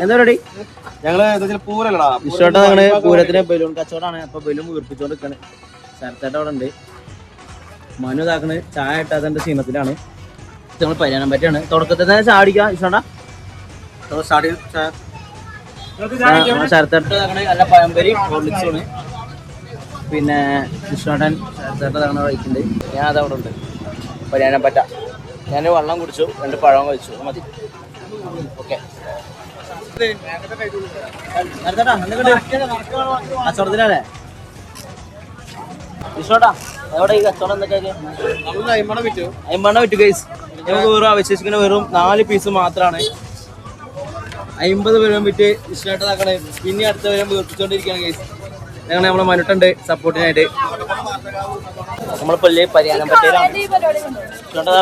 എന്താ പരിപാടി? ഞങ്ങള് പൂരല്ലടാ ഇഷ്ടോട്ടാ ഞങ്ങള് പൂരത്തിന് ബലൂൺ കച്ചവടമാണ്. അപ്പൊ ബലൂൺ വീർപ്പിച്ചോണ്ടിരിക്കാണ്. ശരത്തേട്ട അവിടെ ഉണ്ട്. മനു ഇതാക്കണ് ചായ ഇട്ടാതെ ക്ഷീണത്തിലാണ്. ഞങ്ങൾ പരിഹാരം പറ്റിയാണ്. തുടക്കത്തിൽ തന്നെ ചായ അടിക്കാം. ഇഷ്ടോട്ടാ ശരത്തേട്ട നല്ല പഴംപരി ഹോർലിക്സാണ്. പിന്നെ ഇഷ്ടോട്ടൻ ശരത്തേട്ട തവണ കഴിക്കുന്നുണ്ട്. ഞാൻ അതവിടെ ഉണ്ട്. പരിഹാരം പറ്റ ഞാൻ വെള്ളം കുടിച്ചു, 2 പഴം കഴിച്ചു. മതി. ഓക്കെ കച്ചവടത്തിനല്ലേ വിഷോട്ടാ? എവിടെ ഈ കച്ചവടം എന്തൊക്കെയാ? 50 വിറ്റു ഗൈസ്. നമുക്ക് വെറും അവശേഷിക്കുന്ന വെറും 4 പീസ് മാത്രമാണ്. 50 പേരും വിറ്റ് ഇഷ്ടമായിട്ടാക്കണേ. പിന്നെ അടുത്ത വരും വീർപ്പിച്ചോണ്ടിരിക്കുകയാണ് ഗൈസ്. ഞങ്ങൾ നമ്മളെ മനുട്ടുണ്ട് സപ്പോർട്ടിനായിട്ട്. നമ്മളിപ്പോ പരിഹാരം പറ്റിയ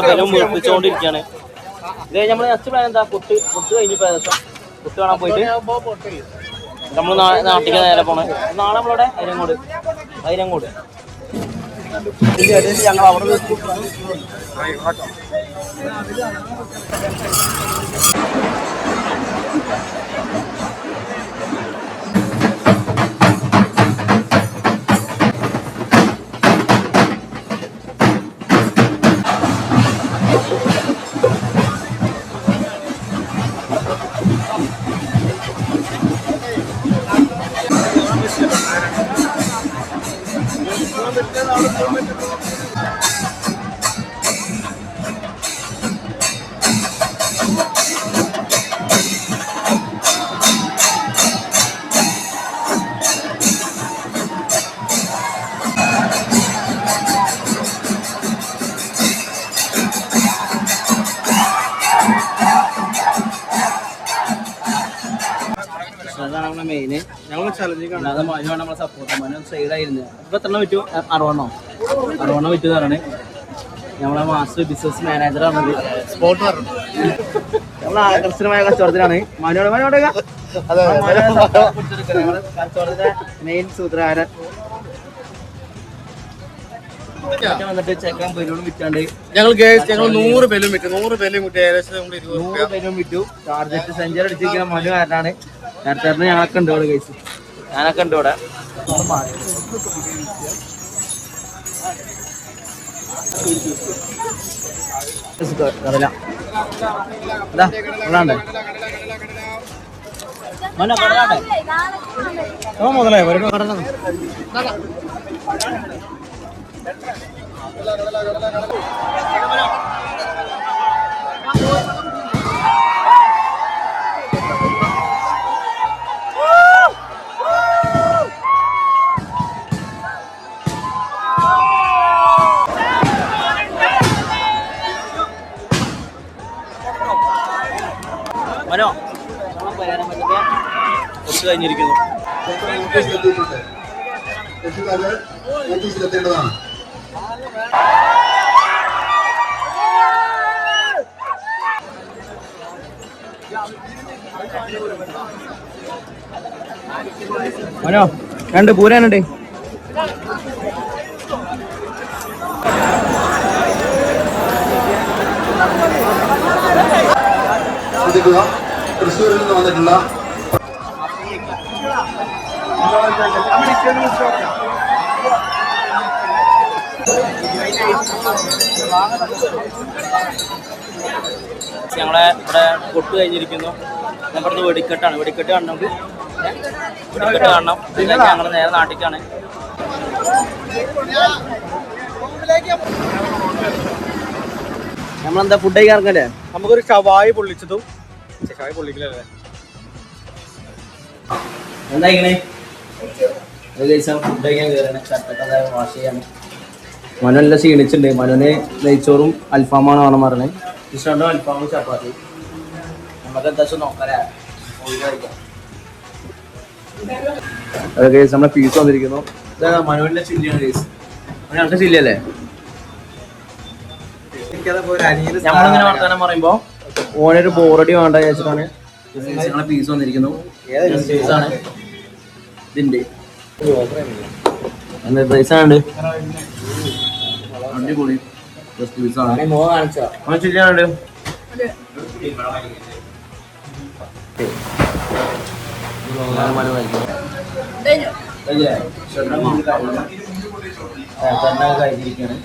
ബലൂൺ വീർപ്പിച്ചുകൊണ്ടിരിക്കുകയാണ്. ഇത് നമ്മള് നെക്സ്റ്റ് പ്ലാൻ എന്താ? കുട്ട് കഴിഞ്ഞു. ഏകദേശം കുട്ട് കാണാൻ പോയിട്ട് നമ്മൾ നാട്ടിലേക്ക് നേരെ പോണേ. നാളെ നമ്മളിവിടെ അതിരങ്ങോട് ഞങ്ങൾ അവിടെ മെയിന് ഞങ്ങൾ ചലഞ്ചിങ് അല്ലാതെ മനു നമ്മളെ സപ്പോർട്ട്. മനു സൈഡായിരുന്നു. ഇപ്പൊ എത്ര വിറ്റു? 60 വിറ്റു തരാണ്. നമ്മളെ മാസ്റ്റർ ബിസിനസ് മാനേജറാണത്. നമ്മളെ ആകർഷകമായ കച്ചവടത്തിലാണ് മനോടെ കച്ചവടത്തിന്റെ മെയിൻ സൂത്രധാരൻ. വന്നിട്ട് ചെക്കൻ ബലൂൺ വിറ്റാണ്ട് ഞങ്ങൾ 100 ബലൂൺ വിറ്റു. 100 ബലൂൺ വിറ്റ് ഏകദേശം 100 ബലൂൺ വിറ്റു. ടാർജറ്റ് സെഞ്ചുറി അടിച്ചിരിക്കുന്ന മനു കാരനാണ്. നേരത്തെ ഞങ്ങളൊക്കെ ഉണ്ട് ഇവിടെ കേസ്. ഞാനൊക്കെ ഉണ്ട് ഇവിടെ. മുതലേ മനോ കുറച്ച് കഴിഞ്ഞിരിക്കുന്നു. മനോ 2 പൂരാനുണ്ട്. തൃശ്ശൂരിൽ നിന്ന് വന്നിട്ടുള്ള ഞങ്ങളെ ഇവിടെ കൊട്ട് കഴിഞ്ഞിരിക്കുന്നു. നമ്മുടെ വെടിക്കെട്ടാണ്. വെടിക്കെട്ട് കാണണം. വെടിക്കെട്ട് കാണണം. പിന്നെ ഞങ്ങൾ നേരെ നാട്ടിലേക്കാണ്. നമ്മളെന്താ ഫുഡ് കഴിക്കാൻ ഇറങ്ങല്ലേ? നമുക്കൊരു ഷവായി പൊള്ളിച്ചതും ഷവായി പൊള്ളിക്കലല്ലേ എന്താ ഇങ്ങനെ ഫുഡ് കഴിക്കാൻ കയറണേ. ഷർട്ടൊക്കെ വാഷ് ചെയ്യാണ്. മനു എല്ലാം ക്ഷീണിച്ചിട്ടുണ്ട്. മനുവിന് നെയ്ച്ചോറും അൽഫാമാണ് വേണം പറഞ്ഞത്. ഇഷ്ടമുണ്ടോ? അൽഫാമും ചപ്പാത്തി. നമുക്ക് എന്താ വെച്ചാൽ നോക്കാലേ. കേസ് നമ്മളെ പീസ് വന്നിരിക്കുന്നു. ഇതാ മനുവിന്റെ ചില്ലിയാണ് കേസ്. ഞങ്ങൾക്ക് ചില്ലല്ലേ? നമ്മളിങ്ങനെ വർത്താനം പറയുമ്പോ ഓനൊരു ബോറടി വേണ്ട വിചാരിച്ചിട്ടാണ് ഞങ്ങളെ പീസ് വന്നിരിക്കുന്നു. പീസാണ് ഇതിന്റെ പൈസാണ്ട് അടിപൊളി പീസാണ്. ചില്ലിയാണ്ട് മണി വായിക്കും കഴിഞ്ഞിരിക്കുകയാണ്